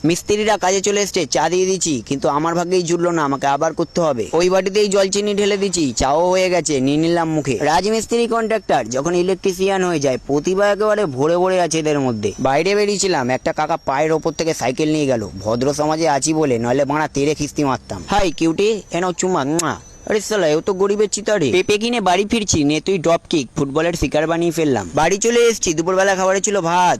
মিস্ত্রিরা কাজে চলে এসছে, চা দিয়ে দিচ্ছি, কিন্তু আমার ভাগ্যেই জুটলো না, আমাকে আবার করতে হবে। ওই বাটিতেই জল চিনি ঢেলে দিচ্ছি, চাও হয়ে গেছে, নিয়ে নিলাম মুখে। রাজমিস্ত্রি কন্ট্রাক্টর যখন ইলেকট্রিশিয়ান হয়ে যায়, প্রতিভা একেবারে ভরে ভরে আছে এদের মধ্যে। বাইরে বেরিয়েছিলাম, একটা কাকা পায়ের ওপর থেকে সাইকেল নিয়ে গেল। ভদ্র সমাজে আছি বলে, নইলে বাড়া তেরে খিস্তি মারতাম। হাই কিউটি, এনাও চুমা। আরে সালা, ও তো গরিবের চিতারে। পেঁপে কিনে বাড়ি ফিরছি, নে তুই ড্রপ কিক, ফুটবলের শিকার বানিয়ে ফেললাম। বাড়ি চলে এসেছি, দুপুরবেলা খাবারে ছিল ভাত।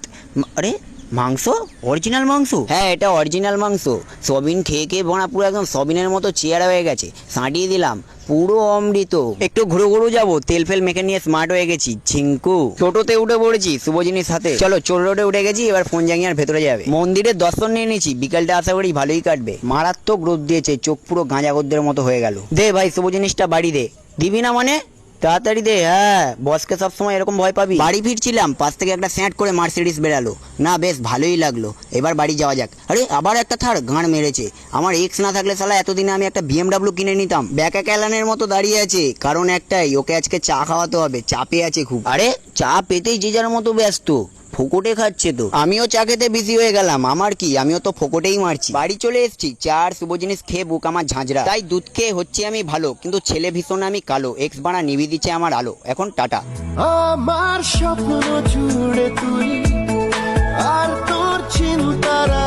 আরে মাংস, অরিজিনাল মাংস? হ্যাঁ, এটা অরিজিনাল মাংস। সবিন খেয়ে খেয়ে বোনা পুরো একদম সবিনের মতো চেয়ারা হয়ে গেছে, সাঁটিয়ে দিলাম, পুরো অমৃত। একটু ঘুরু ঘুরু যাবো, তেল ফেল মেখে নিয়ে স্মার্ট হয়ে গেছি। ঝিঙ্কু টোটোতে উঠে পড়েছি শুভজিনীর সাথে। চলো, চোর রোডে উঠে গেছি, এবার ফোন জাঙ্গিয়ার ভেতরে যাবে। মন্দিরের দর্শন নিয়ে নিয়েছি, বিকালটা আশা করি ভালোই কাটবে। মারাত্মক রোদ দিয়েছে, চোখ পুরো গাঁজা গদ্দের মতো হয়ে গেল। দে ভাই শুভ জিনিসটা বাড়ি দে। দিবি না মানে? তাড়াতাড়ি দে। হ্যাঁ, বসকে সবসময় এরকম ভয় পাবি। বাড়ি ফিরছিলাম, পাশ থেকে একটা স্যাঁট করে মার্সিডিস বেরালো। না, বেশ ভালোই লাগলো, এবার বাড়ি যাওয়া যাক। আরে আবার একটা থার, গাঁড় মেরেছে। আমার এক্স না থাকলে সালা এতদিনে আমি একটা BMW কিনে নিতাম। ব্যাকা ক্যালানের মতো দাঁড়িয়ে আছে, কারণ একটাই, ওকে আজকে চা খাওয়াতে হবে, চাপে আছে খুব। আরে চা পেতেই যে যার মতো ব্যস্ত, ফোকটে খাচ্ছে তো। আমিও চা খেতে বিজি হয়ে গেলাম, আমার কি, আমিও তো ফোকটেই মারছি। বাড়ি চলে এসেছি, চা আর শুভ জিনিস খেয়ে বুক আমার ঝাঁঝরা। তাই দুধ খেয়ে হচ্ছে আমি ভালো, কিন্তু ছেলে ভীষণ আমি কালো। এক্স বাড়া নিভি দিচ্ছে আমার আলো। এখন টাটা। আমার স্বপ্ন জুড়ে তুই আর তোর চিন্তারা